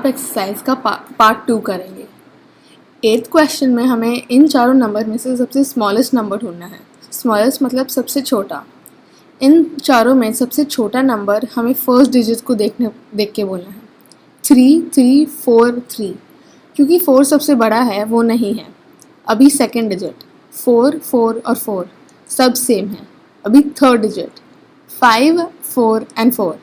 आप एक्सरसाइज का पार्ट 2 करेंगे। 8th क्वेश्चन में हमें इन चारों नंबर में से सबसे स्मॉलेस्ट नंबर ढूंढना है। स्मॉलेस्ट मतलब सबसे छोटा। इन चारों में सबसे छोटा नंबर हमें फर्स्ट डिजिट को देख के बोलना है। 3 3 4 3, क्योंकि 4 सबसे बड़ा है वो नहीं है। अभी सेकेंड डिजिट 4 4 और 4 सब सेम है। अभी थर्ड डिजिट 5 4 एंड 4,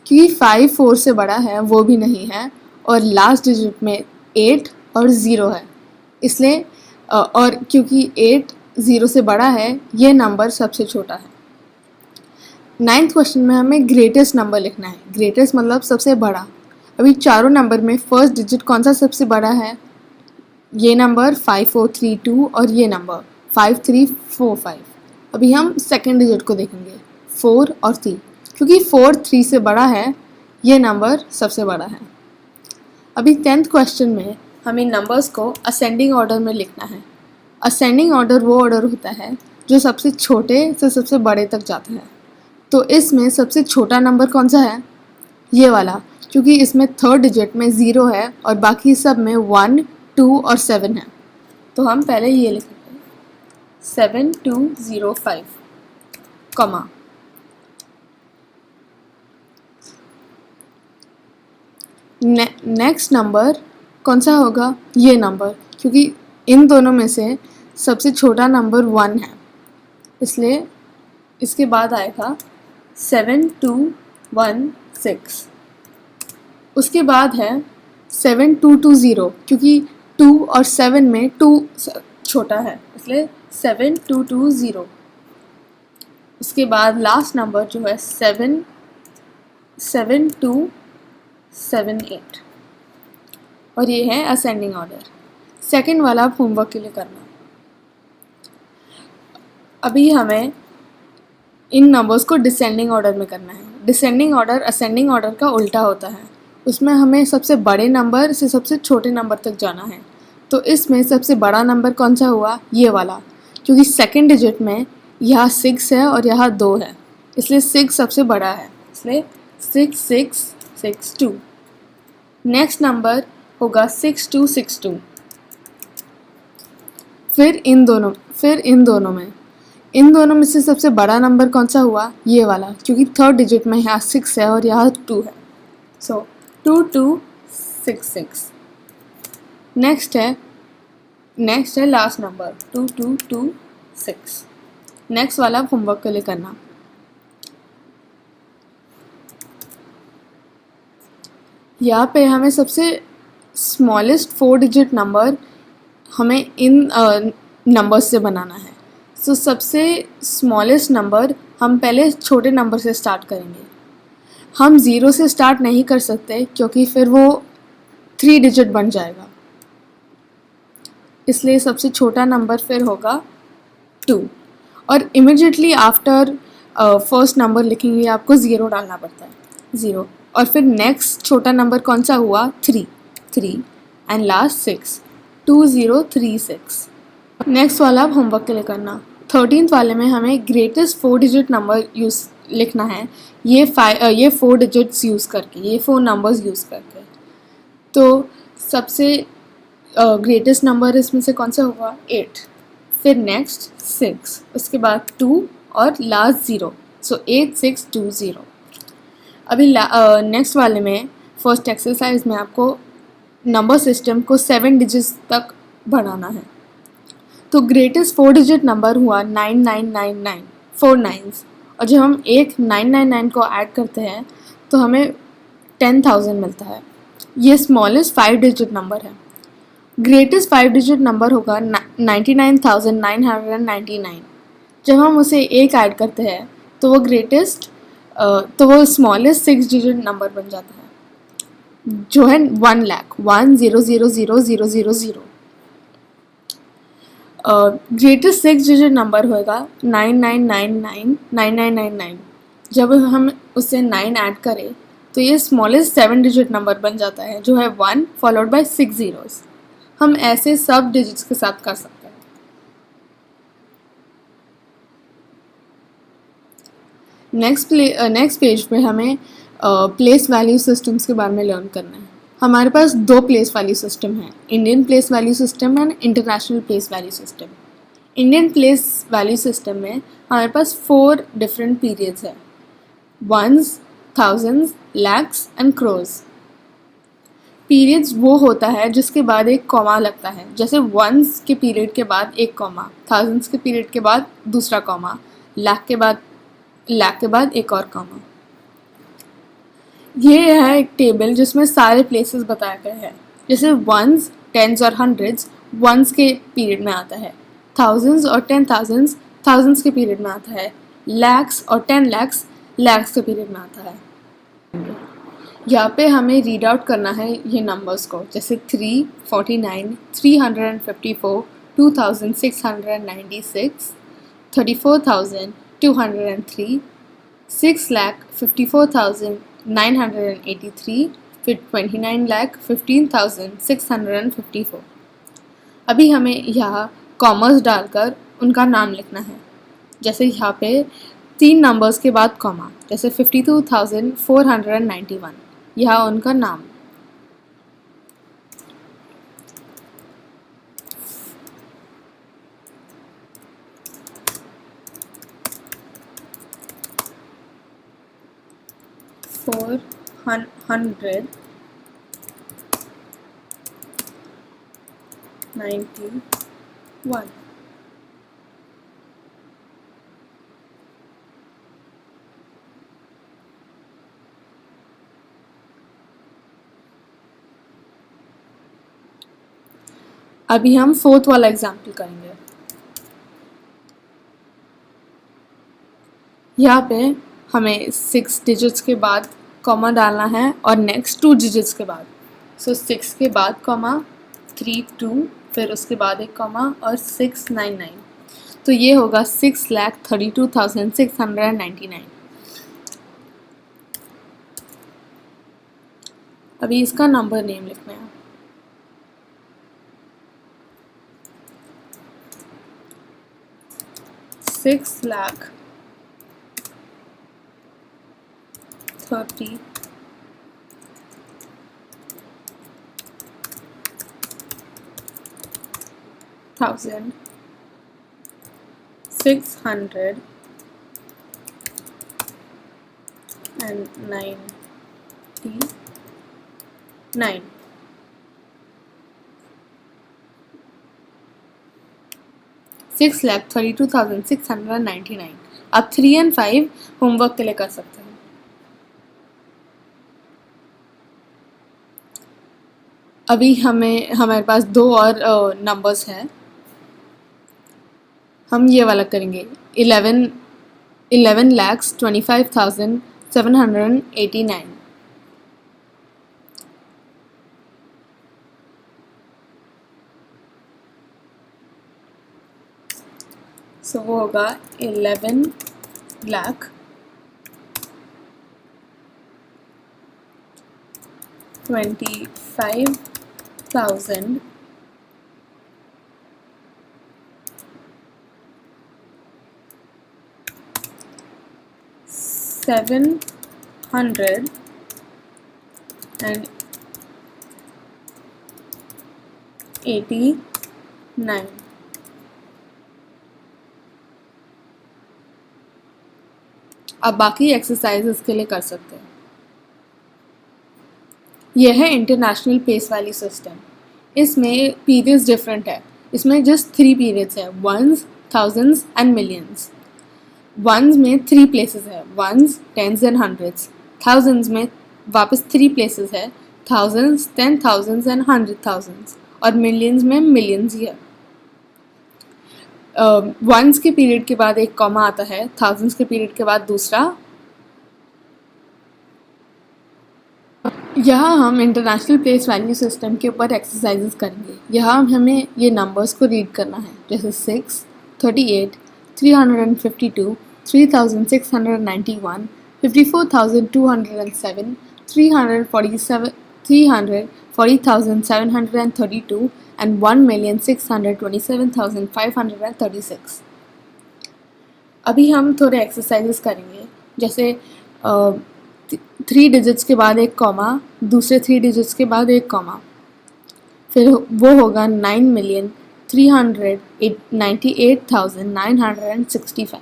क्योंकि 5 4 से बड़ा है वो भी नहीं है। और लास्ट डिजिट में 8 और 0 है, इसलिए और क्योंकि 8 0 से बड़ा है ये नंबर सबसे छोटा है। 9th क्वेश्चन में हमें ग्रेटेस्ट नंबर लिखना है। ग्रेटेस्ट मतलब सबसे बड़ा। अभी चारों नंबर में फर्स्ट डिजिट कौन सा सबसे बड़ा है? ये नंबर 5432 और ये नंबर 5345। अभी हम सेकेंड डिजिट को देखेंगे 4 और 3, क्योंकि 4 3 से बड़ा है ये नंबर सबसे बड़ा है। अभी 10th क्वेश्चन में हमें नंबर्स को असेंडिंग ऑर्डर में लिखना है। असेंडिंग ऑर्डर वो ऑर्डर होता है जो सबसे छोटे से सबसे बड़े तक जाता है। तो इसमें सबसे छोटा नंबर कौन सा है? ये वाला, क्योंकि इसमें थर्ड डिजिट में 0 है और बाकी सब में 1 2 और 7 है। तो हम पहले ये लिखेंगे 7205, कॉमा। नेक्स्ट नंबर कौन सा होगा? ये नंबर, क्योंकि इन दोनों में से सबसे छोटा नंबर 1 है, इसलिए इसके बाद आएगा 7216। उसके बाद है 7220, क्योंकि 2 और 7 में 2 छोटा है, इसलिए 7220। इसके बाद लास्ट नंबर जो है 7278, और ये है असेंडिंग ऑर्डर। सेकंड वाला आप होमवर्क के लिए करना। अभी हमें इन नंबर्स को डिसेंडिंग ऑर्डर में करना है। डिसेंडिंग ऑर्डर असेंडिंग ऑर्डर का उल्टा होता है। उसमें हमें सबसे बड़े नंबर से सबसे छोटे नंबर तक जाना है। तो इसमें सबसे बड़ा नंबर कौन सा हुआ? ये वाला, क्योंकि सेकंड डिजिट में यहाँ 6 है और यहाँ 2 है, इसलिए 6 सबसे बड़ा है, इसलिए 6662। नेक्स्ट नंबर होगा 6262। फिर इन दोनों में से सबसे बड़ा नंबर कौन सा हुआ? ये वाला, क्योंकि थर्ड डिजिट में यहाँ 6 है और यहाँ 2 है, सो 2266। नेक्स्ट है लास्ट नंबर 2226। नेक्स्ट वाला होमवर्क के लिए करना। यहाँ पे हमें सबसे स्मॉलेस्ट 4 डिजिट नंबर हमें इन नंबर्स से बनाना है। सो सबसे स्मॉलेस्ट नंबर हम पहले छोटे नंबर से स्टार्ट करेंगे। हम 0 से स्टार्ट नहीं कर सकते, क्योंकि फिर वो 3 डिजिट बन जाएगा, इसलिए सबसे छोटा नंबर फिर होगा 2। और इमिडिएटली आफ्टर फर्स्ट नंबर लिखेंगे आपको 0 डालना पड़ता है, 0। और फिर नेक्स्ट छोटा नंबर कौन सा हुआ? 3 एंड लास्ट 6, 2036। नेक्स्ट वाला आप होमवर्क के लिए करना। 13th वाले में हमें ग्रेटेस्ट 4 डिजिट नंबर लिखना है, ये 4 डिजिट्स यूज़ करके, ये 4 नंबर्स यूज़ करके। तो सबसे ग्रेटेस्ट नंबर इसमें से कौन सा होगा? 8। फिर नेक्स्ट 6, उसके बाद 2 और लास्ट 0, सो 8620। अभी नेक्स्ट वाले में फर्स्ट एक्सरसाइज में आपको नंबर सिस्टम को 7 डिजिट्स तक बढ़ाना है। तो ग्रेटेस्ट 4 डिजिट नंबर हुआ 9999, 4 9s। और जब हम एक 999 को ऐड करते हैं तो हमें 10,000 मिलता है। ये स्मॉलेस्ट 5 डिजिट नंबर है। ग्रेटेस्ट 5 डिजिट नंबर होगा 99,999। जब हम उसे एक ऐड करते हैं तो वो स्मॉलेस्ट 6 डिजिट नंबर बन जाता है, जो है 1,00,000, 1,000,000। ग्रेटेस्ट 6 डिजिट नंबर होगा 99999999। जब हम उसे 9 ऐड करें तो ये स्मॉलेस्ट 7 डिजिट नंबर बन जाता है, जो है 1 फॉलोड बाय 6 zeros। हम ऐसे सब डिजिट्स के साथ कर सकते हैं। नेक्स्ट पेज पे हमें प्लेस वैल्यू सिस्टम्स के बारे में लर्न करना है। हमारे पास दो प्लेस वैल्यू सिस्टम है, Indian place value system and international place value system. Indian place value system में हमारे पास 4 डिफरेंट पीरियड्स है, ones, thousands, lakhs and crores. Periods वो होता है जिसके बाद एक कॉमा लगता है, जैसे वंस के पीरियड के बाद एक कॉमा, थाउजेंड्स के पीरियड के बाद दूसरा कॉमा, लाख के बाद एक और कॉमा। ये है एक टेबल जिसमें सारे प्लेसेस बताए गए हैं, जैसे वंस, टेंस और हंड्रेड्स वंस के पीरियड में आता है, थाउजेंड्स और 10,000s थाउजेंड्स के पीरियड में आता है, लैक्स और 10 लैक्स लैक्स के पीरियड में आता है। यहाँ पे हमें रीड आउट करना है ये नंबर्स को, जैसे 3, 49, 354, 2696, 34,203, 6,54,983, फिर 29,15,654। अभी हमें यहाँ कॉमर्स डालकर उनका नाम लिखना है, जैसे यहाँ पे 3 नंबर्स के बाद कॉमा, जैसे 52,491, यहाँ उनका नाम। $491 अभी हम 4th वाला एग्जाम्पल करेंगे। यहाँ पे हमें 6 डिजिट्स के बाद कॉमा डालना है और नेक्स्ट 2 डिजिट्स के बाद, सो 6 के बाद कॉमा, 32, फिर उसके बाद एक कॉमा और 699, तो ये होगा 6,32,699। अभी इसका नंबर नेम लिखना है, 6,32,699। 6,32,699। आप 3 और 5 होमवर्क के लिए कर सकते हैं। अभी हमारे पास 2 और नंबर्स हैं, हम ये वाला करेंगे, 11,25,789। सो वो होगा 11,25,000 789। आप बाकी एक्सरसाइजेस के लिए कर सकते हैं। यह है इंटरनेशनल प्लेस वैल्यू सिस्टम। इसमें पीरियड्स डिफरेंट है, इसमें जस्ट 3 पीरियड्स है, ones, thousands and millions. Ones में 3 प्लेसेस है, ones, tens and hundreds. Thousands में वापस 3 प्लेसेस है, थाउजेंड्स, 10,000s एंड 100,000s। और मिलियंस में मिलियंस ही है। वंस के पीरियड के बाद एक कॉमा आता है, थाउजेंड्स के पीरियड के बाद दूसरा। यहाँ हम इंटरनेशनल प्लेस वैल्यू सिस्टम के ऊपर एक्सरसाइजेस करेंगे। यहाँ हमें ये नंबर्स को रीड करना है, जैसे 6, 38, 352, 3,691, 54,207, 340,732 and 1,627,536। अभी हम थोड़े एक्सरसाइजेस करेंगे, जैसे 3 डिजिट्स के बाद एक कॉमा, दूसरे 3 डिजिट्स के बाद एक कॉमा, फिर वो होगा 9,398,965।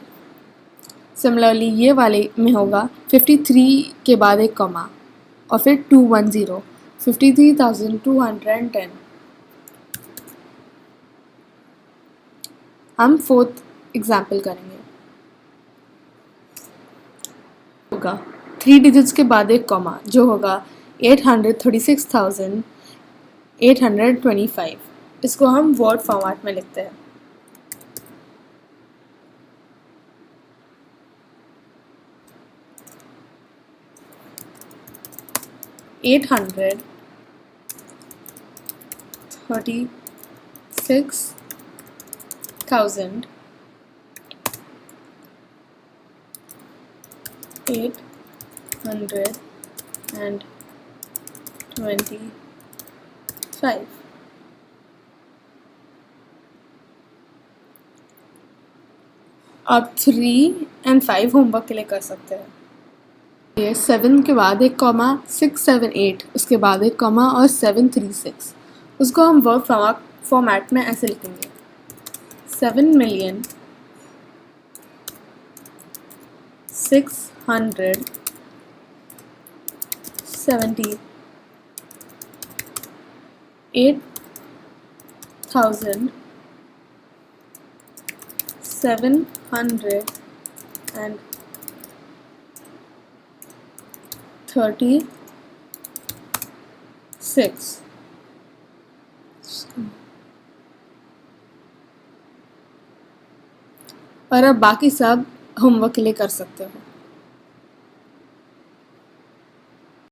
सिमिलरली ये वाले में होगा 53 के बाद एक कॉमा और फिर 210, 53,210। हम फोर्थ एग्जाम्पल करेंगे। होगा 3 डिजिट्स के बाद एक कॉमा जो होगा 836,825। इसको हम वर्ड फॉर्मेट में लिखते हैं। 836,825। अब 3 और 5 होमवर्क के लिए कर सकते हैं। 7 के बाद एक कॉमा, 6, 7, 8, उसके बाद एक कॉमा और 7, 3, 6। उसको हम वर्ड फॉर्मेट में ऐसे लिखेंगे। 678,736। और अब बाकी सब होमवर्क के लिए कर सकते हो।